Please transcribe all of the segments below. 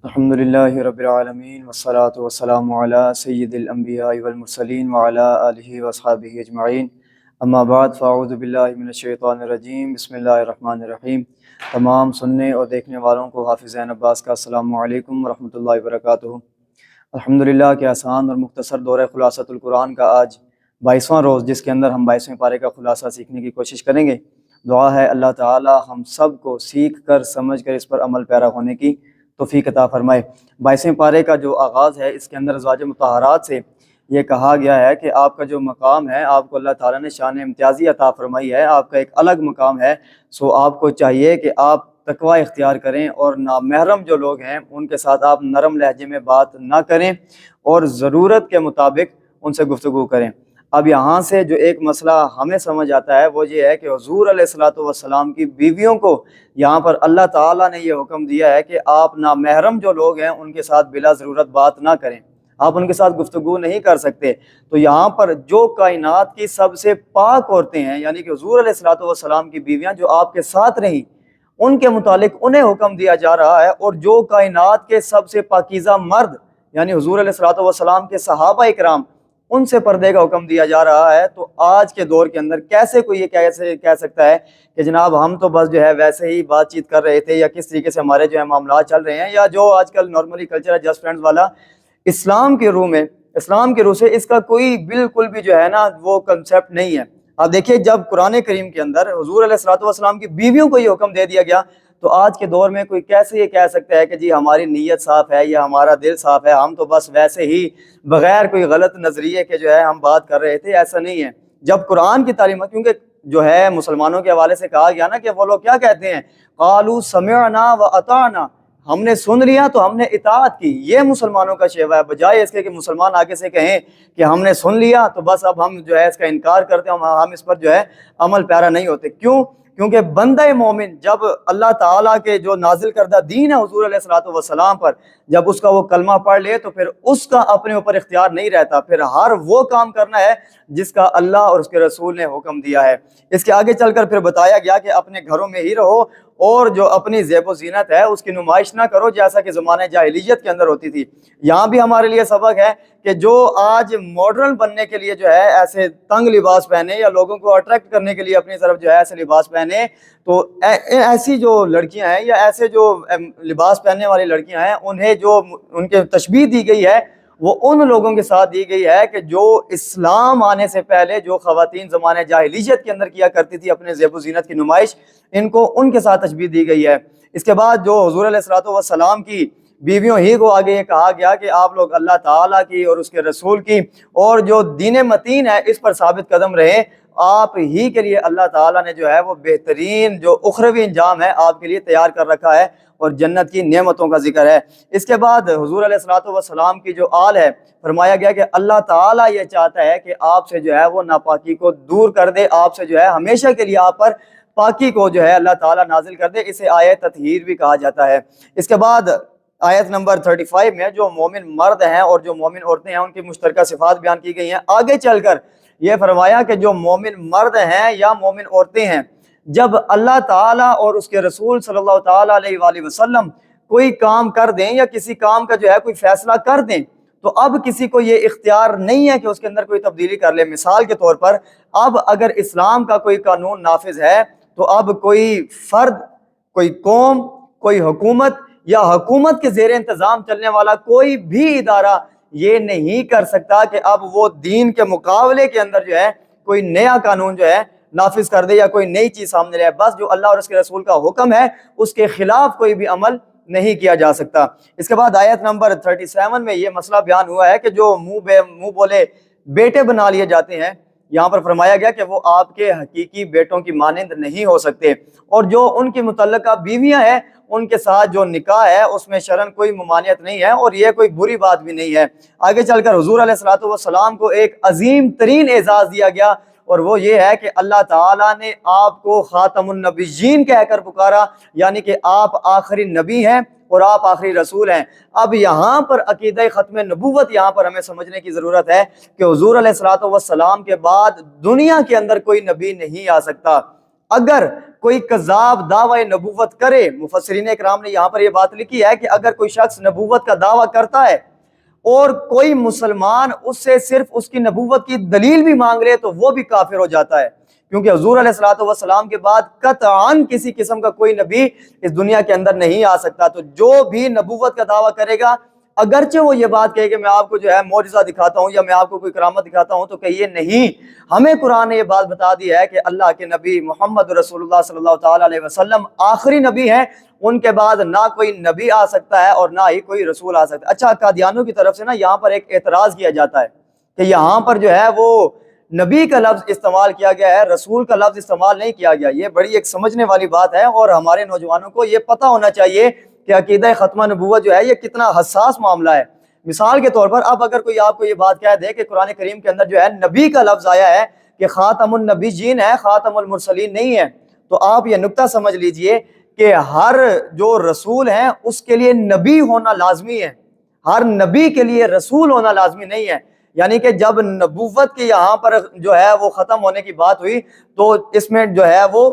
الحمدللہ رب العالمین والصلاة والسلام علی سید الانبیاء والمرسلین وعلی آلہ واصحابہ اجمعین اما بعد فاعوذ باللہ من الشیطان الرجیم بسم اللہ الرحمن الرحیم۔ تمام سننے اور دیکھنے والوں کو حافظ زین عباس کا السلام علیکم ورحمۃ اللہ وبرکاتہ۔ الحمدللہ کے آسان اور مختصر دورہ خلاصۃ القرآن کا آج 22واں روز، جس کے اندر ہم 22ویں پارے کا خلاصہ سیکھنے کی کوشش کریں گے۔ دعا ہے اللہ تعالی ہم سب کو سیکھ کر سمجھ کر اس پر عمل پیرا ہونے کی توفیق عطا فرمائے۔ 22ویں پارے کا جو آغاز ہے، اس کے اندر ازواج مطہرات سے یہ کہا گیا ہے کہ آپ کا جو مقام ہے، آپ کو اللہ تعالیٰ نے شان امتیازی عطا فرمائی ہے، آپ کا ایک الگ مقام ہے، سو آپ کو چاہیے کہ آپ تقوی اختیار کریں اور نامحرم جو لوگ ہیں ان کے ساتھ آپ نرم لہجے میں بات نہ کریں اور ضرورت کے مطابق ان سے گفتگو کریں۔ اب یہاں سے جو ایک مسئلہ ہمیں سمجھ آتا ہے وہ یہ ہے کہ حضور علیہ الصلوۃ والسلام کی بیویوں کو یہاں پر اللہ تعالیٰ نے یہ حکم دیا ہے کہ آپ نامحرم جو لوگ ہیں ان کے ساتھ بلا ضرورت بات نہ کریں، آپ ان کے ساتھ گفتگو نہیں کر سکتے۔ تو یہاں پر جو کائنات کی سب سے پاک عورتیں ہیں، یعنی کہ حضور علیہ الصلوۃ والسلام کی بیویاں جو آپ کے ساتھ رہیں، ان کے متعلق انہیں حکم دیا جا رہا ہے، اور جو کائنات کے سب سے پاکیزہ مرد یعنی حضور علیہ الصلوۃ والسلام کے صحابہ اکرام، ان سے پردے کا حکم دیا جا رہا ہے۔ تو آج کے دور کے اندر کیسے کوئی یہ کہہ سکتا ہے کہ جناب ہم تو بس جو ہے ویسے ہی بات چیت کر رہے تھے، یا کس طریقے سے ہمارے جو ہے معاملات چل رہے ہیں، یا جو آج کل نارملی کلچر ہے جسٹ فرینڈز والا، اسلام کے روح سے اس کا کوئی بالکل بھی جو ہے نا وہ کنسیپٹ نہیں ہے۔ آپ دیکھیے جب قرآن کریم کے اندر حضور علیہ الصلوۃ والسلام کی بیویوں کو یہ حکم دے دیا گیا، تو آج کے دور میں کوئی کیسے یہ کہہ سکتا ہے کہ جی ہماری نیت صاف ہے یا ہمارا دل صاف ہے، ہم تو بس ویسے ہی بغیر کوئی غلط نظریے کے جو ہے ہم بات کر رہے تھے۔ ایسا نہیں ہے۔ جب قرآن کی تعلیمات، کیونکہ جو ہے مسلمانوں کے حوالے سے کہا گیا نا کہ وہ لوگ کیا کہتے ہیں، قالوا سمعنا واطعنا، ہم نے سن لیا تو ہم نے اطاعت کی۔ یہ مسلمانوں کا شیوا ہے، بجائے اس کے کہ مسلمان آگے سے کہیں کہ ہم نے سن لیا تو بس اب ہم جو ہے اس کا انکار کرتے ہیں، ہم اس پر جو ہے عمل پیرا نہیں ہوتے۔ کیوں؟ کیونکہ بندہ مومن جب اللہ تعالیٰ کے جو نازل کردہ دین ہے حضور علیہ الصلوۃ والسلام پر، جب اس کا وہ کلمہ پڑھ لے تو پھر اس کا اپنے اوپر اختیار نہیں رہتا، پھر ہر وہ کام کرنا ہے جس کا اللہ اور اس کے رسول نے حکم دیا ہے۔ اس کے آگے چل کر پھر بتایا گیا کہ اپنے گھروں میں ہی رہو، اور جو اپنی زیب و زینت ہے اس کی نمائش نہ کرو جیسا کہ زمانہ جاہلیت کے اندر ہوتی تھی۔ یہاں بھی ہمارے لیے سبق ہے کہ جو آج ماڈرن بننے کے لیے جو ہے ایسے تنگ لباس پہنے، یا لوگوں کو اٹریکٹ کرنے کے لیے اپنی طرف جو ہے ایسے لباس پہنے، تو ایسی جو لڑکیاں ہیں یا ایسے جو لباس پہننے والی لڑکیاں ہیں، انہیں جو ان کے تشبیہ دی گئی ہے وہ ان لوگوں کے ساتھ دی گئی ہے کہ جو اسلام آنے سے پہلے جو خواتین زمانے جاہلیت کے اندر کیا کرتی تھی اپنے زیب و زینت کی نمائش، ان کو ان کے ساتھ تشبیہ دی گئی ہے۔ اس کے بعد جو حضور علیہ الصلوۃ والسلام کی بیویوں ہی کو آگے یہ کہا گیا کہ آپ لوگ اللہ تعالیٰ کی اور اس کے رسول کی اور جو دین متین ہے اس پر ثابت قدم رہیں۔ آپ ہی کے لیے اللہ تعالیٰ نے جو ہے وہ بہترین جو اخروی انجام ہے آپ کے لیے تیار کر رکھا ہے، اور جنت کی نعمتوں کا ذکر ہے۔ اس کے بعد حضور علیہ الصلوۃ والسلام کی جو آل ہے، فرمایا گیا کہ اللہ تعالیٰ یہ چاہتا ہے کہ آپ سے جو ہے وہ ناپاکی کو دور کر دے، آپ سے جو ہے ہمیشہ کے لیے آپ پر پاکی کو جو ہے اللہ تعالیٰ نازل کر دے۔ اسے آیت تطہیر بھی کہا جاتا ہے۔ اس کے بعد آیت نمبر 35 میں جو مومن مرد ہیں اور جو مومن عورتیں ہیں ان کی مشترکہ صفات بیان کی گئی ہیں۔ آگے چل کر یہ فرمایا کہ جو مومن مرد ہیں یا مومن عورتیں ہیں، جب اللہ تعالیٰ اور اس کے رسول صلی اللہ تعالیٰ علیہ وآلہ وسلم کوئی کام کر دیں یا کسی کام کا جو ہے کوئی فیصلہ کر دیں، تو اب کسی کو یہ اختیار نہیں ہے کہ اس کے اندر کوئی تبدیلی کر لے۔ مثال کے طور پر اب اگر اسلام کا کوئی قانون نافذ ہے تو اب کوئی فرد، کوئی قوم، کوئی حکومت یا حکومت کے زیر انتظام چلنے والا کوئی بھی ادارہ یہ نہیں کر سکتا کہ اب وہ دین کے مقابلے کے اندر جو ہے کوئی نیا قانون جو ہے نافذ کر دے یا کوئی نئی چیز سامنے لائے۔ بس جو اللہ اور اس کے رسول کا حکم ہے اس کے خلاف کوئی بھی عمل نہیں کیا جا سکتا۔ اس کے بعد آیت نمبر 37 میں یہ مسئلہ بیان ہوا ہے کہ جو منہ بولے بیٹے بنا لیے جاتے ہیں، یہاں پر فرمایا گیا کہ وہ آپ کے حقیقی بیٹوں کی مانند نہیں ہو سکتے، اور جو ان کی متعلقہ بیویاں ہیں ان کے ساتھ جو نکاح ہے اس میں شرعاً کوئی ممانعت نہیں ہے، اور یہ کوئی بری بات بھی نہیں ہے۔ آگے چل کر حضور علیہ الصلوۃ والسلام کو ایک عظیم ترین اعزاز دیا گیا، اور وہ یہ ہے کہ اللہ تعالیٰ نے آپ کو خاتم النبیین کہہ کر پکارا، یعنی کہ آپ آخری نبی ہیں اور آپ آخری رسول ہیں۔ اب یہاں پر عقیدہ ختم نبوت یہاں پر ہمیں سمجھنے کی ضرورت ہے کہ حضور علیہ الصلوۃ والسلام کے بعد دنیا کے اندر کوئی نبی نہیں آ سکتا۔ اگر کوئی کذاب دعوی نبوت کرے، مفسرین اکرام نے یہاں پر یہ بات لکھی ہے کہ اگر کوئی شخص نبوت کا دعویٰ کرتا ہے اور کوئی مسلمان اس سے صرف اس کی نبوت کی دلیل بھی مانگ لے تو وہ بھی کافر ہو جاتا ہے، کیونکہ حضور علیہ الصلوۃ والسلام کے بعد قطعاً کسی قسم کا کوئی نبی اس دنیا کے اندر نہیں آ سکتا۔ تو جو بھی نبوت کا دعویٰ کرے گا، اگرچہ وہ یہ بات کہے کہ میں آپ کو جو ہے معجزہ دکھاتا ہوں یا میں آپ کو کوئی کرامت دکھاتا ہوں، تو کہیے نہیں، ہمیں قرآن نے یہ بات بتا دی ہے کہ اللہ کے نبی محمد رسول اللہ صلی اللہ تعالیٰ علیہ وسلم آخری نبی ہیں، ان کے بعد نہ کوئی نبی آ سکتا ہے اور نہ ہی کوئی رسول آ سکتا ہے۔ اچھا، قادیانیوں کی طرف سے نا یہاں پر ایک اعتراض کیا جاتا ہے کہ یہاں پر جو ہے وہ نبی کا لفظ استعمال کیا گیا ہے، رسول کا لفظ استعمال نہیں کیا گیا۔ یہ بڑی ایک سمجھنے والی بات ہے اور ہمارے نوجوانوں کو یہ پتہ ہونا چاہیے کہ عقیدہ ختمہ نبوت جو ہے یہ کتنا حساس معاملہ ہے۔ مثال کے طور پر اب اگر کوئی آپ کو یہ بات کہہ دے کہ قرآن کریم کے اندر جو ہے نبی کا لفظ آیا ہے کہ خاتم النبیین ہے، خاتم المرسلین نہیں ہے، تو آپ یہ نکتہ سمجھ لیجئے کہ ہر جو رسول ہیں اس کے لیے نبی ہونا لازمی ہے، ہر نبی کے لیے رسول ہونا لازمی نہیں ہے۔ یعنی کہ جب نبوت کے یہاں پر جو ہے وہ ختم ہونے کی بات ہوئی تو اس میں جو ہے وہ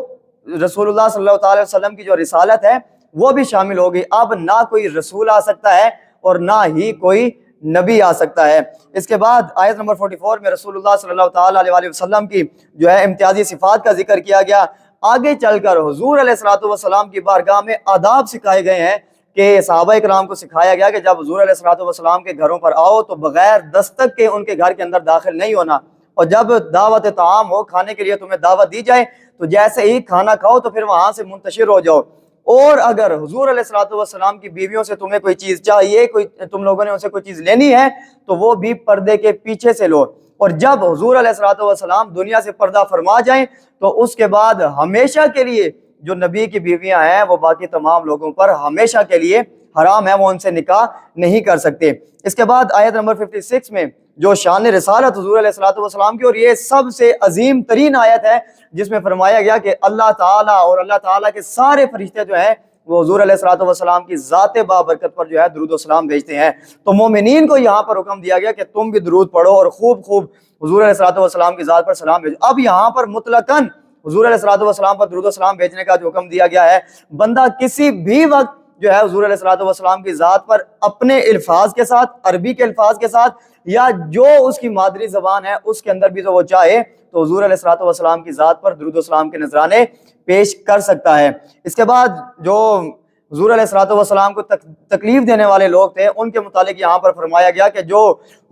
رسول اللہ صلی اللہ علیہ وسلم کی جو رسالت ہے وہ بھی شامل ہو گئی۔ اب نہ کوئی رسول آ سکتا ہے اور نہ ہی کوئی نبی آ سکتا ہے۔ اس کے بعد آیت نمبر 44 میں رسول اللہ صلی اللہ تعالیٰ علیہ وسلم کی جو ہے امتیازی صفات کا ذکر کیا گیا۔ آگے چل کر حضور علیہ الصلوۃ والسلام کی بارگاہ میں آداب سکھائے گئے ہیں کہ صحابہ اکرام کو سکھایا گیا کہ جب حضور علیہ الصلوۃ والسلام کے گھروں پر آؤ تو بغیر دستک کے ان کے گھر کے اندر داخل نہیں ہونا، اور جب دعوت طعام ہو، کھانے کے لیے تمہیں دعوت دی جائے تو جیسے ہی کھانا کھاؤ تو پھر وہاں سے منتشر ہو جاؤ، اور اگر حضور علیہ الصلوۃ والسلام کی بیویوں سے تمہیں کوئی چیز چاہیے، تم لوگوں نے ان سے کوئی چیز لینی ہے تو وہ بھی پردے کے پیچھے سے لو، اور جب حضور علیہ الصلوۃ والسلام دنیا سے پردہ فرما جائیں تو اس کے بعد ہمیشہ کے لیے جو نبی کی بیویاں ہیں وہ باقی تمام لوگوں پر ہمیشہ کے لیے حرام ہے، وہ ان سے نکاح نہیں کر سکتے۔ اس کے بعد آیت نمبر 56 میں جو شان رسالت حضور علیہ الصلوۃ والسلام کی، اور یہ سب سے عظیم ترین آیت ہے جس میں فرمایا گیا کہ اللہ تعالیٰ اور اللہ تعالیٰ کے سارے فرشتے جو ہیں وہ حضور علیہ الصلوۃ والسلام کی ذات بابرکت پر جو ہے درود و سلام بھیجتے ہیں۔ تو مومنین کو یہاں پر حکم دیا گیا کہ تم بھی درود پڑھو اور خوب خوب حضور علیہ الصلوۃ والسلام کی ذات پر سلام بھیجو۔ اب یہاں پر مطلقاً حضور علیہ الصلوۃ والسلام پر درود و سلام بھیجنے کا جو حکم دیا گیا ہے، بندہ کسی بھی وقت جو ہے حضور علیہ الصلوۃ والسلام کی ذات پر اپنے الفاظ کے ساتھ، عربی کے الفاظ کے ساتھ، یا جو اس کی مادری زبان ہے اس کے اندر بھی تو وہ چاہے تو حضور علیہ الصلوۃ والسلام کی ذات پر درود و سلام کے نذرانے پیش کر سکتا ہے۔ اس کے بعد جو حضور علیہ الصلوۃ والسلام کو تکلیف دینے والے لوگ تھے ان کے متعلق یہاں پر فرمایا گیا کہ جو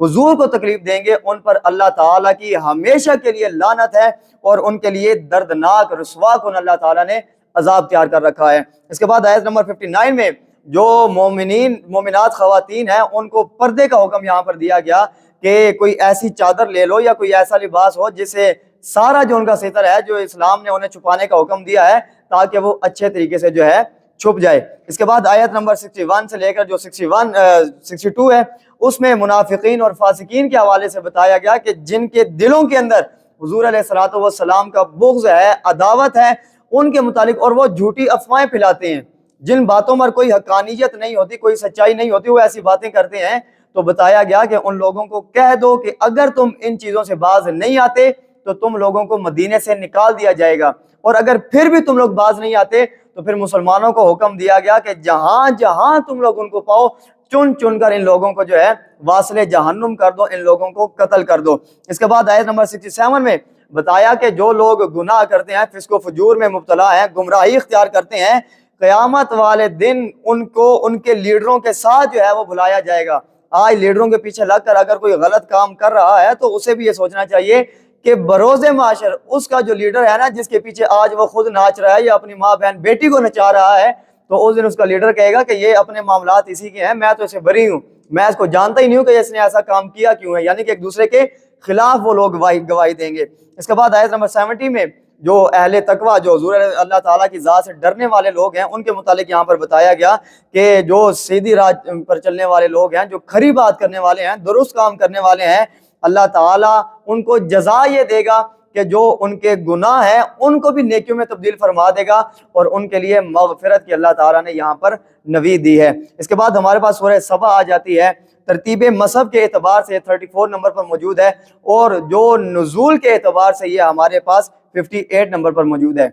حضور کو تکلیف دیں گے ان پر اللہ تعالیٰ کی ہمیشہ کے لیے لعنت ہے اور ان کے لیے دردناک رسوا کن اللہ تعالیٰ نے عذاب تیار کر رکھا ہے۔ اس کے بعد آیت نمبر 59 میں جو مومنات خواتین ہیں ان کو پردے کا حکم یہاں پر دیا گیا کہ کوئی ایسی چادر لے لو یا کوئی ایسا لباس ہو جس سے سارا جو ان کا ستر ہے جو اسلام نے انہیں چھپانے کا حکم دیا ہے تاکہ وہ اچھے طریقے سے جو ہے چھپ جائے۔ اس کے بعد آیت نمبر 61 سے لے کر جو 62 ہے اس میں منافقین اور فاسقین کے حوالے سے بتایا گیا کہ جن کے دلوں کے اندر حضور علیہ الصلوۃ والسلام کا بغض ہے، عداوت ہے، ان کے متعلق، اور وہ جھوٹی افواہیں پھیلاتے ہیں، جن باتوں پر کوئی حقانیت نہیں ہوتی، کوئی سچائی نہیں ہوتی، وہ ایسی باتیں کرتے ہیں، تو بتایا گیا کہ ان لوگوں کو کہہ دو کہ اگر تم ان چیزوں سے باز نہیں آتے تو تم لوگوں کو مدینے سے نکال دیا جائے گا، اور اگر پھر بھی تم لوگ باز نہیں آتے تو پھر مسلمانوں کو حکم دیا گیا کہ جہاں جہاں تم لوگ ان کو پاؤ چن چن کر ان لوگوں کو جو ہے واصل جہنم کر دو، ان لوگوں کو قتل کر دو۔ اس کے بعد آیت نمبر 67 میں بتایا کہ جو لوگ گناہ کرتے ہیں، فسق و فجور میں مبتلا ہیں، گمراہی اختیار کرتے ہیں، قیامت والے دن ان کو ان کے لیڈروں کے ساتھ جو ہے وہ بلایا جائے گا۔ آج لیڈروں کے پیچھے لگ کر اگر کوئی غلط کام کر رہا ہے تو اسے بھی یہ سوچنا چاہیے کہ بروز معاشر اس کا جو لیڈر ہے نا، جس کے پیچھے آج وہ خود ناچ رہا ہے یا اپنی ماں بہن بیٹی کو نچا رہا ہے، تو اس دن اس کا لیڈر کہے گا کہ یہ اپنے معاملات اسی کے ہیں، میں تو اسے بری ہوں، میں اس کو جانتا ہی نہیں ہوں کہ اس نے ایسا کام کیا کیوں ہے، یعنی کہ ایک دوسرے کے خلاف وہ لوگ گواہی دیں گے۔ اس کے بعد آیت نمبر 70 میں جو اہل تقوی، جو حضور اللہ تعالیٰ کی ذات سے ڈرنے والے لوگ ہیں، ان کے متعلق یہاں پر بتایا گیا کہ جو سیدھی راہ پر چلنے والے لوگ ہیں، جو کھری بات کرنے والے ہیں، درست کام کرنے والے ہیں، اللہ تعالیٰ ان کو جزا یہ دے گا کہ جو ان کے گناہ ہیں ان کو بھی نیکیوں میں تبدیل فرما دے گا، اور ان کے لیے مغفرت کی اللہ تعالیٰ نے یہاں پر نوید دی ہے۔ اس کے بعد ہمارے پاس سورہ سبا آ جاتی ہے، ترتیب مصحف کے اعتبار سے 34 نمبر پر موجود ہے، اور جو نزول کے اعتبار سے یہ ہمارے پاس 58 نمبر پر موجود ہے۔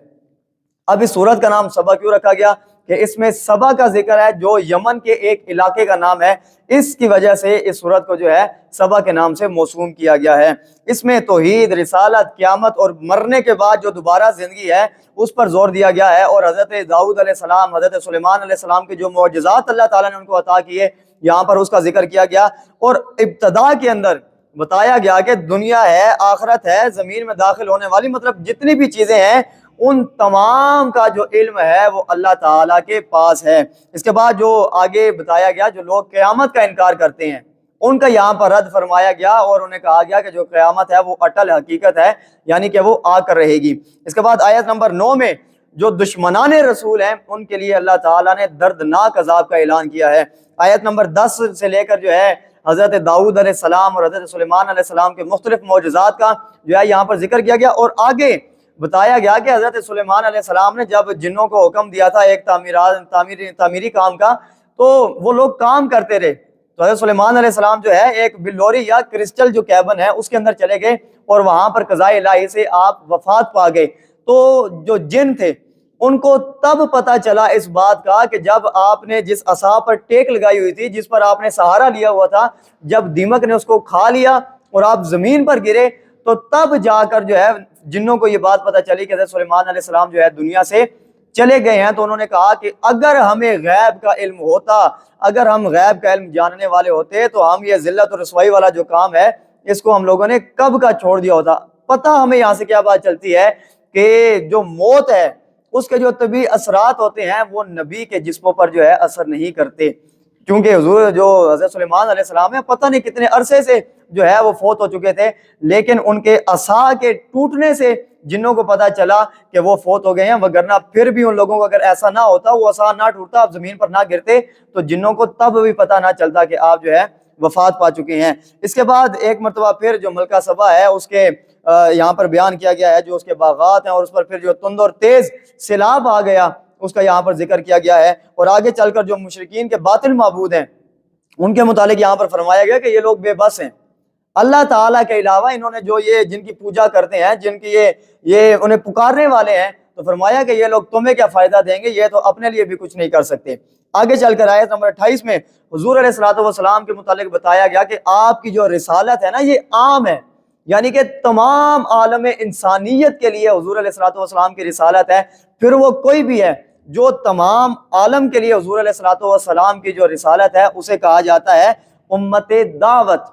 اب اس سورت کا نام سبا کیوں رکھا گیا؟ کہ اس میں سبا کا ذکر ہے جو یمن کے ایک علاقے کا نام ہے، اس کی وجہ سے اس سورت کو جو ہے سبا کے نام سے موسوم کیا گیا ہے۔ اس میں توحید، رسالت، قیامت اور مرنے کے بعد جو دوبارہ زندگی ہے اس پر زور دیا گیا ہے، اور حضرت داؤد علیہ السلام، حضرت سلیمان علیہ السلام کے جو معجزات اللہ تعالیٰ نے ان کو عطا کیے یہاں پر اس کا ذکر کیا گیا، اور ابتدا کے اندر بتایا گیا کہ دنیا ہے، آخرت ہے، زمین میں داخل ہونے والی مطلب جتنی بھی چیزیں ہیں ان تمام کا جو علم ہے وہ اللہ تعالیٰ کے پاس ہے۔ اس کے بعد جو آگے بتایا گیا جو لوگ قیامت کا انکار کرتے ہیں ان کا یہاں پر رد فرمایا گیا، اور انہیں کہا گیا کہ جو قیامت ہے وہ اٹل حقیقت ہے، یعنی کہ وہ آ کر رہے گی۔ اس کے بعد آیت نمبر 9 میں جو دشمنان رسول ہیں ان کے لیے اللہ تعالیٰ نے دردناک عذاب کا اعلان کیا ہے۔ آیت نمبر 10 سے لے کر جو ہے حضرت داؤد علیہ السلام اور حضرت سلیمان علیہ السلام کے مختلف معجزات کا جو ہے یہاں پر ذکر کیا گیا، اور آگے بتایا گیا کہ حضرت سلیمان علیہ السلام نے جب جنوں کو حکم دیا تھا ایک تعمیری کام کا، تو وہ لوگ کام کرتے رہے، تو حضرت سلیمان علیہ السلام جو ہے ایک بلوری یا کرسٹل جو کیبن ہے اس کے اندر چلے گئے، اور وہاں پر قضاء الہی سے آپ وفات پا گئے۔ تو جو جن تھے ان کو تب پتہ چلا اس بات کا کہ جب آپ نے جس عصا پر ٹیک لگائی ہوئی تھی، جس پر آپ نے سہارا لیا ہوا تھا، جب دیمک نے اس کو کھا لیا اور آپ زمین پر گرے، تو تب جا کر جو ہے جنوں کو یہ بات پتہ چلی کہ حضرت سلیمان علیہ السلام جو ہے دنیا سے چلے گئے ہیں۔ تو انہوں نے کہا کہ اگر ہمیں غیب کا علم ہوتا، اگر ہم غیب کا علم جاننے والے ہوتے تو ہم یہ ذلت اور رسوائی والا جو کام ہے اس کو ہم لوگوں نے کب کا چھوڑ دیا ہوتا۔ پتہ ہمیں یہاں سے کیا بات چلتی ہے کہ جو موت ہے اس کے جو طبی اثرات ہوتے ہیں وہ نبی کے جسموں پر جو ہے اثر نہیں کرتے، کیونکہ حضور جو حضرت سلیمان علیہ السلام ہے پتہ نہیں کتنے عرصے سے جو ہے وہ فوت ہو چکے تھے، لیکن ان کے عصا کے ٹوٹنے سے جنوں کو پتہ چلا کہ وہ فوت ہو گئے ہیں، وگرنہ پھر بھی ان لوگوں کو اگر ایسا نہ ہوتا، وہ عصا نہ ٹوٹتا، آپ زمین پر نہ گرتے، تو جنوں کو تب بھی پتہ نہ چلتا کہ آپ جو ہے وفات پا چکے ہیں۔ اس کے بعد ایک مرتبہ پھر جو ملکہ سبا ہے اس کے یہاں پر بیان کیا گیا ہے جو اس کے باغات ہیں، اور اس پر پھر جو تند اور تیز سیلاب آ گیا اس کا یہاں پر ذکر کیا گیا ہے، اور آگے چل کر جو مشرکین کے باطل معبود ہیں ان کے متعلق یہاں پر فرمایا گیا کہ یہ لوگ بے بس ہیں، اللہ تعالیٰ کے علاوہ انہوں نے جو یہ جن کی پوجا کرتے ہیں، جن کی یہ انہیں پکارنے والے ہیں، تو فرمایا کہ یہ لوگ تمہیں کیا فائدہ دیں گے، یہ تو اپنے لیے بھی کچھ نہیں کر سکتے۔ آگے چل کر آیت نمبر 28 میں حضور علیہ الصلوۃ والسلام کے متعلق بتایا گیا کہ آپ کی جو رسالت ہے نا یہ عام ہے، یعنی کہ تمام عالم انسانیت کے لیے حضور علیہ الصلوۃ والسلام کی رسالت ہے، پھر وہ کوئی بھی ہے جو تمام عالم کے لیے حضور علیہ الصلوۃ والسلام کی جو رسالت ہے اسے کہا جاتا ہے امت دعوت۔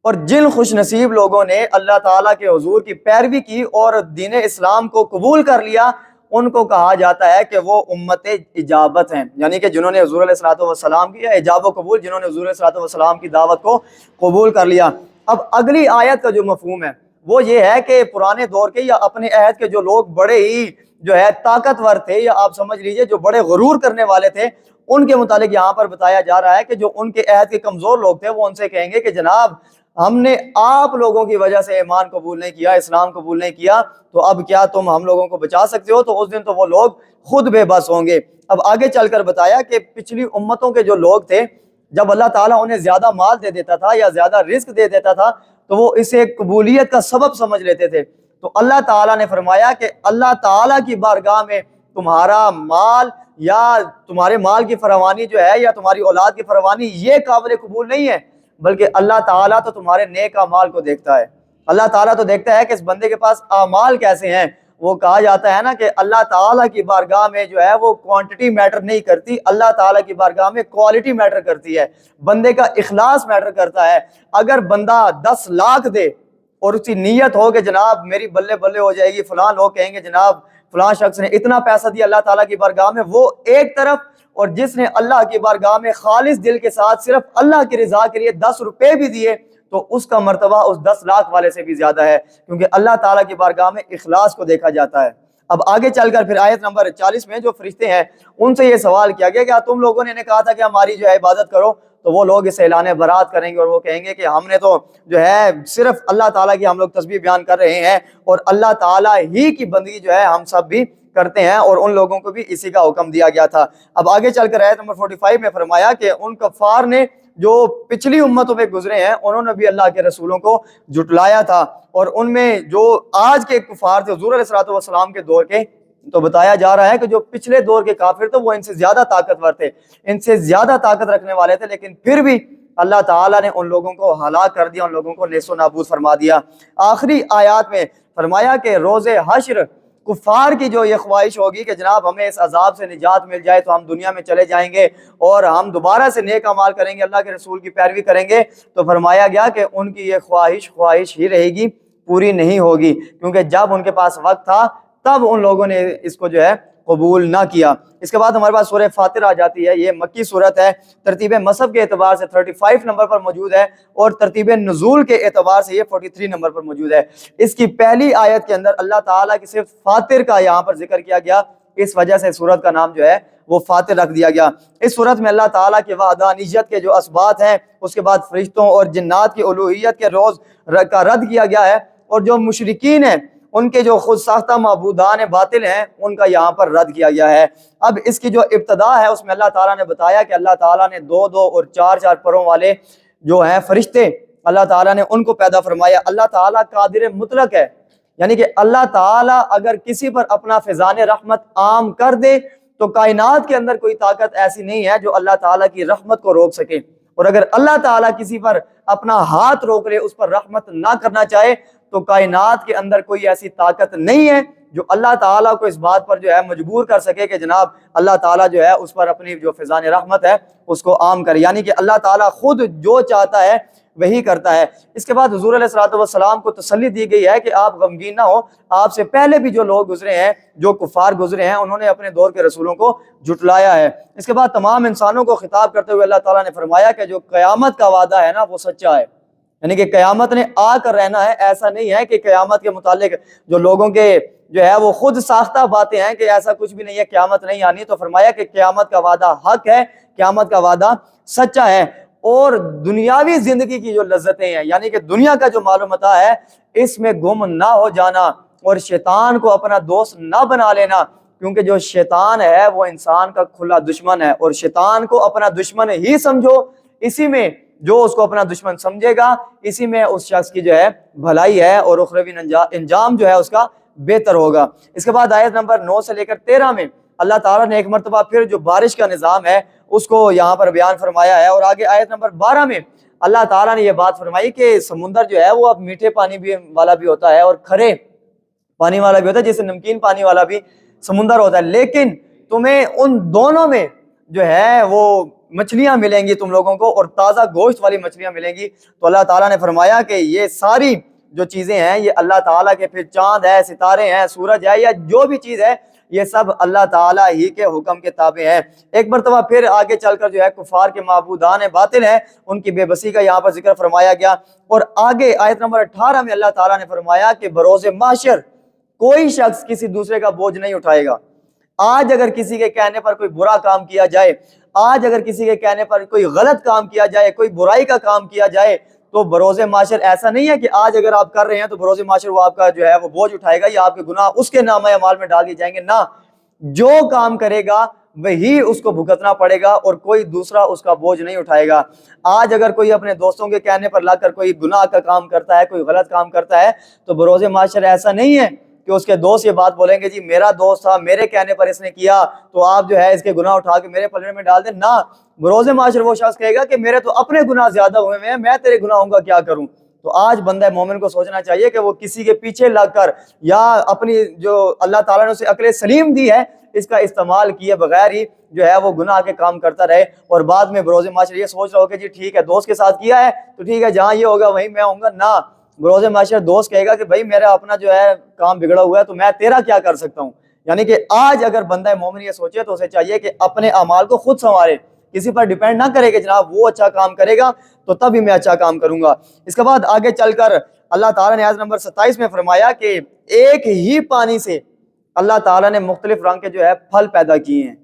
اور جن خوش نصیب لوگوں نے اللہ تعالیٰ کے حضور کی پیروی کی اور دین اسلام کو قبول کر لیا ان کو کہا جاتا ہے کہ وہ امت اجابت ہیں، یعنی کہ جنہوں نے حضور علیہ الصلوۃ والسلام کی اجاب و قبول، جنہوں نے حضور علیہ الصلوۃ والسلام کی دعوت کو قبول کر لیا۔ اب اگلی آیت کا جو مفہوم ہے وہ یہ ہے کہ پرانے دور کے یا اپنے عہد کے جو لوگ بڑے ہی جو ہے طاقتور تھے، یا آپ سمجھ لیجئے جو بڑے غرور کرنے والے تھے، ان کے متعلق یہاں پر بتایا جا رہا ہے کہ جو ان کے عہد کے کمزور لوگ تھے وہ ان سے کہیں گے کہ جناب ہم نے آپ لوگوں کی وجہ سے ایمان قبول نہیں کیا، اسلام قبول نہیں کیا، تو اب کیا تم ہم لوگوں کو بچا سکتے ہو؟ تو اس دن تو وہ لوگ خود بے بس ہوں گے۔ اب آگے چل کر بتایا کہ پچھلی امتوں کے جو لوگ تھے جب اللہ تعالیٰ انہیں زیادہ مال دے دیتا تھا یا زیادہ رزق دے دیتا تھا تو وہ اسے قبولیت کا سبب سمجھ لیتے تھے، تو اللہ تعالیٰ نے فرمایا کہ اللہ تعالیٰ کی بارگاہ میں تمہارا مال یا تمہارے مال کی فراوانی جو ہے یا تمہاری اولاد کی فراوانی یہ قابل قبول نہیں ہے، بلکہ اللہ تعالیٰ تو تمہارے نیک اعمال کو دیکھتا ہے۔ اللہ تعالیٰ تو دیکھتا ہے کہ اس بندے کے پاس اعمال کیسے ہیں۔ وہ کہا جاتا ہے نا کہ اللہ تعالیٰ کی بارگاہ میں جو ہے وہ کوانٹٹی میٹر نہیں کرتی، اللہ تعالیٰ کی بارگاہ میں کوالٹی میٹر کرتی ہے، بندے کا اخلاص میٹر کرتا ہے۔ اگر بندہ 10 لاکھ دے اور اس کی نیت ہو کہ جناب میری بلے بلے ہو جائے گی، فلاں لوگ کہیں گے جناب فلاں شخص نے اتنا پیسہ دیا اللہ تعالیٰ کی بارگاہ میں، وہ ایک طرف، اور جس نے اللہ کی بارگاہ میں خالص دل کے ساتھ صرف اللہ کی رضا کے لیے 10 روپے بھی دیے تو اس کا مرتبہ اس 10 لاکھ والے سے بھی زیادہ ہے، کیونکہ اللہ تعالیٰ کی بارگاہ میں اخلاص کو دیکھا جاتا ہے۔ اب آگے چل کر پھر آیت نمبر 40 میں جو فرشتے ہیں ان سے یہ سوال کیا گیا کہ تم لوگوں نے کہا تھا کہ ہماری جو ہے عبادت کرو، تو وہ لوگ اس اعلان برات کریں گے اور وہ کہیں گے کہ ہم نے تو جو ہے صرف اللہ تعالیٰ کی ہم لوگ تسبیح بیان کر رہے ہیں اور اللہ تعالیٰ ہی کی بندگی جو ہے ہم سب بھی کرتے ہیں، اور ان لوگوں کو بھی اسی کا حکم دیا گیا تھا۔ اب آگے چل کر آیت نمبر 45 میں فرمایا کہ ان کفار نے جو پچھلی امتوں میں گزرے ہیں انہوں نے بھی اللہ کے رسولوں کو جھٹلایا تھا، اور ان میں جو آج کے کفار تھے حضور علیہ الصلوۃ والسلام کے دور کے تو بتایا جا رہا ہے کہ جو پچھلے دور کے کافر تھے وہ ان سے زیادہ طاقتور تھے، ان سے زیادہ طاقت رکھنے والے تھے، لیکن پھر بھی اللہ تعالیٰ نے ان لوگوں کو ہلاک کر دیا، ان لوگوں کو نیست و نابود فرما دیا۔ آخری آیات میں فرمایا کہ روز حشر کفار کی جو یہ خواہش ہوگی کہ جناب ہمیں اس عذاب سے نجات مل جائے تو ہم دنیا میں چلے جائیں گے اور ہم دوبارہ سے نیک اعمال کریں گے، اللہ کے رسول کی پیروی کریں گے، تو فرمایا گیا کہ ان کی یہ خواہش ہی رہے گی، پوری نہیں ہوگی، کیونکہ جب ان کے پاس وقت تھا تب ان لوگوں نے اس کو جو ہے قبول نہ کیا۔ اس کے بعد ہمارے پاس سورہ فاطر آ جاتی ہے، یہ مکی صورت ہے، ترتیب مصحف کے اعتبار سے 35 نمبر پر موجود ہے اور ترتیب نزول کے اعتبار سے یہ 43 نمبر پر موجود ہے۔ اس کی پہلی آیت کے اندر اللہ تعالیٰ کی صرف فاطر کا یہاں پر ذکر کیا گیا، اس وجہ سے سورت کا نام جو ہے وہ فاطر رکھ دیا گیا۔ اس صورت میں اللہ تعالیٰ کی وحدانیت کے جو اسبات ہیں، اس کے بعد فرشتوں اور جنات کی الوہیت کے روز کا رد کیا گیا ہے، اور جو مشرکین ہیں ان کے جو خود ساختہ معبودان باطل ہیں ان کا یہاں پر رد کیا گیا ہے۔ اب اس کی جو ابتدا ہے اس میں اللہ تعالیٰ نے بتایا کہ اللہ تعالیٰ نے 2 اور 4 پروں والے جو ہیں فرشتے اللہ تعالیٰ نے ان کو پیدا فرمایا۔ اللہ تعالیٰ قادر مطلق ہے، یعنی کہ اللہ تعالیٰ اگر کسی پر اپنا فیضان رحمت عام کر دے تو کائنات کے اندر کوئی طاقت ایسی نہیں ہے جو اللہ تعالیٰ کی رحمت کو روک سکے، اور اگر اللہ تعالیٰ کسی پر اپنا ہاتھ روک لے، اس پر رحمت نہ کرنا چاہے، تو کائنات کے اندر کوئی ایسی طاقت نہیں ہے جو اللہ تعالیٰ کو اس بات پر جو ہے مجبور کر سکے کہ جناب اللہ تعالیٰ جو ہے اس پر اپنی جو فیضان رحمت ہے اس کو عام کرے، یعنی کہ اللہ تعالیٰ خود جو چاہتا ہے وہی کرتا ہے۔ اس کے بعد حضور علیہ الصلوۃ والسلام کو تسلی دی گئی ہے کہ آپ غمگین نہ ہو، آپ سے پہلے بھی جو لوگ گزرے ہیں، جو کفار گزرے ہیں، انہوں نے اپنے دور کے رسولوں کو جھٹلایا ہے۔ اس کے بعد تمام انسانوں کو خطاب کرتے ہوئے اللہ تعالیٰ نے فرمایا کہ جو قیامت کا وعدہ ہے نا وہ سچا ہے، یعنی کہ قیامت نے آ کر رہنا ہے۔ ایسا نہیں ہے کہ قیامت کے متعلق جو لوگوں کے جو ہے وہ خود ساختہ باتیں ہیں کہ ایسا کچھ بھی نہیں ہے، قیامت نہیں آنی، تو فرمایا کہ قیامت کا وعدہ حق ہے، قیامت کا وعدہ سچا ہے، اور دنیاوی زندگی کی جو لذتیں ہیں، یعنی کہ دنیا کا جو مال و متاع ہے، اس میں گم نہ ہو جانا اور شیطان کو اپنا دوست نہ بنا لینا، کیونکہ جو شیطان ہے وہ انسان کا کھلا دشمن ہے، اور شیطان کو اپنا دشمن ہی سمجھو، اسی میں جو اس کو اپنا دشمن سمجھے گا اسی میں اس شخص کی جو ہے بھلائی ہے اور اخروی انجام جو ہے اس کا بہتر ہوگا۔ اس کے بعد آیت نمبر 9 سے لے کر 13 میں اللہ تعالیٰ نے ایک مرتبہ پھر جو بارش کا نظام ہے اس کو یہاں پر بیان فرمایا ہے، اور آگے آیت نمبر 12 میں اللہ تعالیٰ نے یہ بات فرمائی کہ سمندر جو ہے وہ اب میٹھے پانی والا بھی ہوتا ہے اور کھرے پانی والا بھی ہوتا ہے، جیسے نمکین پانی والا بھی سمندر ہوتا ہے، لیکن تمہیں ان دونوں میں جو ہے وہ مچھلیاں ملیں گی تم لوگوں کو، اور تازہ گوشت والی مچھلیاں ملیں گی۔ تو اللہ تعالیٰ نے فرمایا کہ یہ ساری جو چیزیں ہیں یہ اللہ تعالیٰ کے، پھر چاند ہے، ستارے ہیں، سورج ہے، یا جو بھی چیز ہے یہ سب اللہ تعالیٰ ہی کے حکم کے تابع ہیں۔ ایک مرتبہ پھر آگے چل کر جو ہے کفار کے معبودان باطل ہیں ان کی بے بسی کا یہاں پر ذکر فرمایا گیا، اور آگے آیت نمبر 18 میں اللہ تعالیٰ نے فرمایا کہ بروز محشر کوئی شخص کسی دوسرے کا بوجھ نہیں اٹھائے گا۔ آج اگر کسی کے کہنے پر کوئی برا کام کیا جائے، آج اگر کسی کے کہنے پر کوئی غلط کام کیا جائے، کوئی برائی کا کام کیا جائے، تو بروز محشر ایسا نہیں ہے کہ آج اگر آپ کر رہے ہیں تو بروز محشر وہ آپ کا جو ہے وہ بوجھ اٹھائے گا یا آپ کے گناہ اس کے نامہ اعمال میں ڈال دیے جائیں گے، نہ، جو کام کرے گا وہی اس کو بھگتنا پڑے گا اور کوئی دوسرا اس کا بوجھ نہیں اٹھائے گا۔ آج اگر کوئی اپنے دوستوں کے کہنے پر لگ کر کوئی گناہ کا کام کرتا ہے، کوئی غلط کام کرتا ہے، تو بروز محشر ایسا نہیں ہے کہ اس کے دوست یہ بات بولیں گے جی میرا دوست تھا، میرے کہنے پر اس نے کیا تو آپ جو ہے اس کے گناہ اٹھا کے میرے پلڑے میں ڈال دیں، نہ، بروز محشر وہ شخص کہے گا کہ میرے تو اپنے گناہ زیادہ ہوئے ہیں، میں تیرے گناہوں کا کیا کروں۔ تو آج بندہ مومن کو سوچنا چاہیے کہ وہ کسی کے پیچھے لگ کر یا اپنی جو اللہ تعالیٰ نے اسے عقل سلیم دی ہے اس کا استعمال کیے بغیر ہی جو ہے وہ گناہ کے کام کرتا رہے، اور بعد میں بروز محشر یہ سوچ رہا ہو کہ جی ٹھیک ہے دوست کے ساتھ کیا ہے تو ٹھیک ہے، جہاں یہ ہوگا وہیں میں ہوں گا، نہ، بروز محشر دوست کہے گا کہ بھائی میرا اپنا جو ہے کام بگڑا ہوا ہے تو میں تیرا کیا کر سکتا ہوں۔ یعنی کہ آج اگر بندہ مومن یہ سوچے تو اسے چاہیے کہ اپنے اعمال کو خود سنوارے، کسی پر ڈیپینڈ نہ کرے کہ جناب وہ اچھا کام کرے گا تو تبھی میں اچھا کام کروں گا۔ اس کے بعد آگے چل کر اللہ تعالیٰ نے آیت نمبر 27 میں فرمایا کہ ایک ہی پانی سے اللہ تعالیٰ نے مختلف رنگ کے جو ہے پھل پیدا کیے ہیں،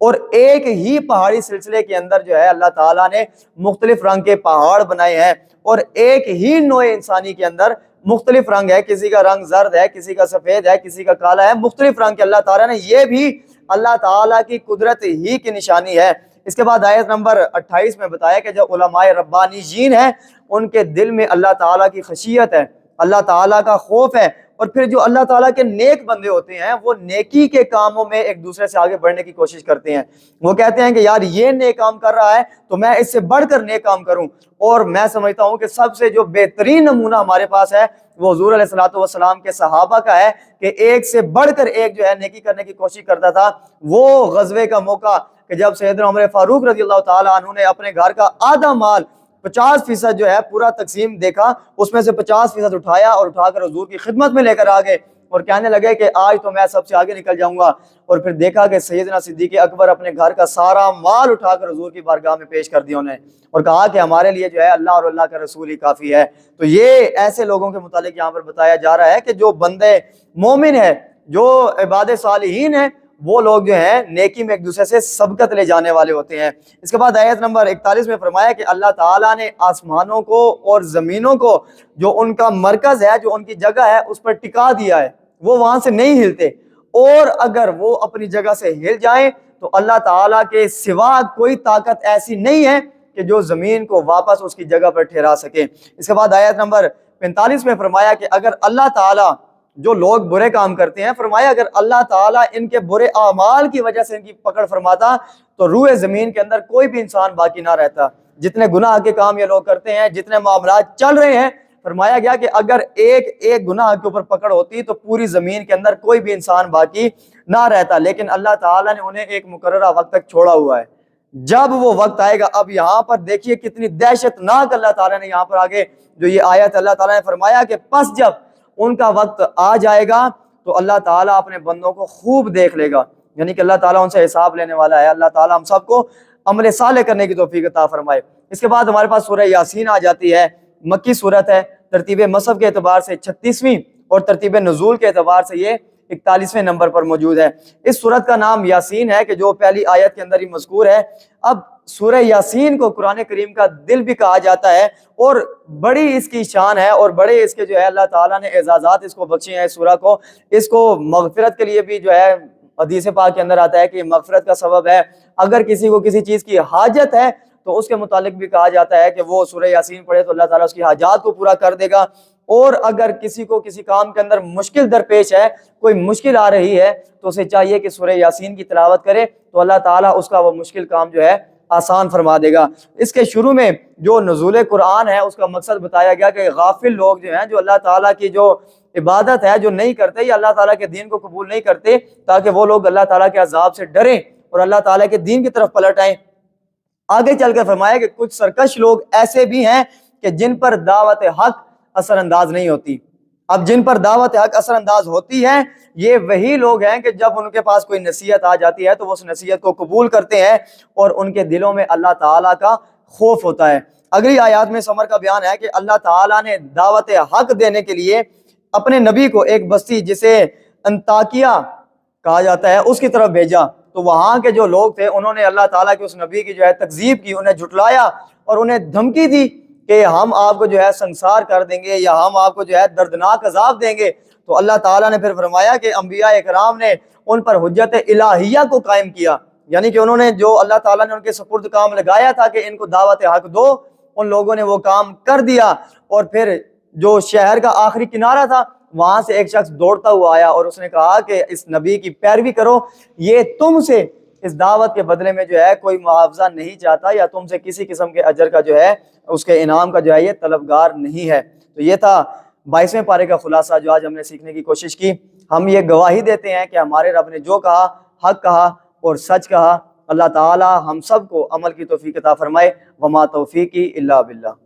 اور ایک ہی پہاڑی سلسلے کے اندر جو ہے اللہ تعالیٰ نے مختلف رنگ کے پہاڑ بنائے ہیں، اور ایک ہی نوع انسانی کے اندر مختلف رنگ ہے، کسی کا رنگ زرد ہے، کسی کا سفید ہے، کسی کا کالا ہے، مختلف رنگ کے اللہ تعالیٰ نے، یہ بھی اللہ تعالیٰ کی قدرت ہی کی نشانی ہے۔ اس کے بعد آیت نمبر 28 میں بتایا کہ جو علماء ربانیین ہیں ان کے دل میں اللہ تعالیٰ کی خشیت ہے، اللہ تعالیٰ کا خوف ہے، اور پھر جو اللہ تعالیٰ کے نیک بندے ہوتے ہیں وہ نیکی کے کاموں میں ایک دوسرے سے آگے بڑھنے کی کوشش کرتے ہیں. وہ کہتے ہیں کہ یار یہ نیک کام کر رہا ہے تو میں اس سے بڑھ کر نیک کام کروں. اور میں سمجھتا ہوں کہ سب سے جو بہترین نمونہ ہمارے پاس ہے وہ حضور علیہ الصلوۃ والسلام کے صحابہ کا ہے کہ ایک سے بڑھ کر ایک جو ہے نیکی کرنے کی کوشش کرتا تھا. وہ غزوے کا موقع کہ جب سیدنا عمر فاروق رضی اللہ تعالیٰ عنہ نے اپنے گھر کا آدھا مال 50% جو ہے پورا تقسیم دیکھا, اس میں سے 50% اٹھایا اور اٹھا کر حضور کی خدمت میں لے کر آ گئے اور کہنے لگے کہ آج تو میں سب سے آگے نکل جاؤں گا. اور پھر دیکھا کہ سیدنا صدیق اکبر اپنے گھر کا سارا مال اٹھا کر حضور کی بارگاہ میں پیش کر دیا انہیں اور کہا کہ ہمارے لیے جو ہے اللہ اور اللہ کا رسول ہی کافی ہے. تو یہ ایسے لوگوں کے متعلق یہاں پر بتایا جا رہا ہے کہ جو بندے مومن ہے, جو عباد صالحین ہیں, وہ لوگ جو ہیں نیکی میں ایک دوسرے سے سبقت لے جانے والے ہوتے ہیں. اس کے بعد آیت نمبر 41 میں فرمایا کہ اللہ تعالیٰ نے آسمانوں کو اور زمینوں کو جو ان کا مرکز ہے, جو ان کی جگہ ہے, اس پر ٹکا دیا ہے, وہ وہاں سے نہیں ہلتے. اور اگر وہ اپنی جگہ سے ہل جائیں تو اللہ تعالیٰ کے سوا کوئی طاقت ایسی نہیں ہے کہ جو زمین کو واپس اس کی جگہ پر ٹھہرا سکے. اس کے بعد آیت نمبر 45 میں فرمایا کہ اگر اللہ تعالیٰ, جو لوگ برے کام کرتے ہیں, فرمایا اگر اللہ تعالیٰ ان کے برے اعمال کی وجہ سے ان کی پکڑ فرماتا تو روئے زمین کے اندر کوئی بھی انسان باقی نہ رہتا. جتنے گناہ کے کام یہ لوگ کرتے ہیں, جتنے معاملات چل رہے ہیں, فرمایا گیا کہ اگر ایک گناہ کے اوپر پکڑ ہوتی تو پوری زمین کے اندر کوئی بھی انسان باقی نہ رہتا. لیکن اللہ تعالیٰ نے انہیں ایک مقررہ وقت تک چھوڑا ہوا ہے. جب وہ وقت آئے گا, اب یہاں پر دیکھیے کتنی دہشت ناک اللہ تعالیٰ نے یہاں پر آگے جو یہ آیت اللہ تعالیٰ نے فرمایا کہ پس جب ان کا وقت آ جائے گا تو اللہ تعالیٰ اپنے بندوں کو خوب دیکھ لے گا. یعنی کہ اللہ تعالیٰ ان سے حساب لینے والا ہے. اللہ تعالیٰ ہم سب کو عمل صالح کرنے کی توفیق عطا فرمائے. اس کے بعد ہمارے پاس سورہ یاسین آ جاتی ہے. مکی صورت ہے, ترتیب مصحف کے اعتبار سے 36ویں اور ترتیب نزول کے اعتبار سے یہ 41ویں نمبر پر موجود ہے. اس سورت کا نام یاسین ہے کہ جو پہلی آیت کے اندر ہی مذکور ہے. اب سورہ یاسین کو قرآن کریم کا دل بھی کہا جاتا ہے اور بڑی اس کی شان ہے اور بڑے اس کے جو ہے اللہ تعالیٰ نے اعزازات اس کو بخشے ہیں. اس سورہ کو, اس کو مغفرت کے لیے بھی جو ہے حدیث پاک کے اندر آتا ہے کہ یہ مغفرت کا سبب ہے. اگر کسی کو کسی چیز کی حاجت ہے تو اس کے متعلق بھی کہا جاتا ہے کہ وہ سورہ یاسین پڑھے تو اللہ تعالیٰ اس کی حاجات کو پورا کر دے گا. اور اگر کسی کو کسی کام کے اندر مشکل درپیش ہے, کوئی مشکل آ رہی ہے, تو اسے چاہیے کہ سورہ یاسین کی تلاوت کرے تو اللہ تعالیٰ اس کا وہ مشکل کام جو ہے آسان فرما دے گا. اس کے شروع میں جو نزول قرآن ہے اس کا مقصد بتایا گیا کہ غافل لوگ جو ہیں, جو اللہ تعالیٰ کی جو عبادت ہے جو نہیں کرتے یا اللہ تعالیٰ کے دین کو قبول نہیں کرتے, تاکہ وہ لوگ اللہ تعالیٰ کے عذاب سے ڈریں اور اللہ تعالیٰ کے دین کی طرف پلٹ آئیں. آگے چل کر فرمایا کہ کچھ سرکش لوگ ایسے بھی ہیں کہ جن پر دعوت حق اثر انداز نہیں ہوتی. اب جن پر دعوت حق اثر انداز ہوتی ہے یہ وہی لوگ ہیں کہ جب ان کے پاس کوئی نصیحت آ جاتی ہے تو وہ اس نصیحت کو قبول کرتے ہیں اور ان کے دلوں میں اللہ تعالیٰ کا خوف ہوتا ہے. اگلی آیات میں سمر کا بیان ہے کہ اللہ تعالیٰ نے دعوت حق دینے کے لیے اپنے نبی کو ایک بستی جسے انطاکیہ کہا جاتا ہے اس کی طرف بھیجا. تو وہاں کے جو لوگ تھے انہوں نے اللہ تعالیٰ کے اس نبی کی جو ہے تکذیب کی, انہیں جھٹلایا اور انہیں دھمکی دی کہ ہم آپ کو جو ہے سنسار کر دیں گے یا ہم آپ کو جو ہے دردناک عذاب دیں گے. تو اللہ تعالیٰ نے پھر فرمایا کہ انبیاء اکرام نے ان پر حجت الہیہ کو قائم کیا, یعنی کہ انہوں نے جو اللہ تعالیٰ نے ان کے سپرد کام لگایا تھا کہ ان کو دعوت حق دو, ان لوگوں نے وہ کام کر دیا. اور پھر جو شہر کا آخری کنارہ تھا وہاں سے ایک شخص دوڑتا ہوا آیا اور اس نے کہا کہ اس نبی کی پیروی کرو, یہ تم سے اس دعوت کے بدلے میں جو ہے کوئی معاوضہ نہیں چاہتا یا تم سے کسی قسم کے اجر کا جو ہے اس کے انعام کا جو ہے یہ طلبگار نہیں ہے. تو یہ تھا 22ویں پارے کا خلاصہ جو آج ہم نے سیکھنے کی کوشش کی. ہم یہ گواہی دیتے ہیں کہ ہمارے رب نے جو کہا حق کہا اور سچ کہا. اللہ تعالی ہم سب کو عمل کی توفیق عطا فرمائے. وما توفیقی الا باللہ.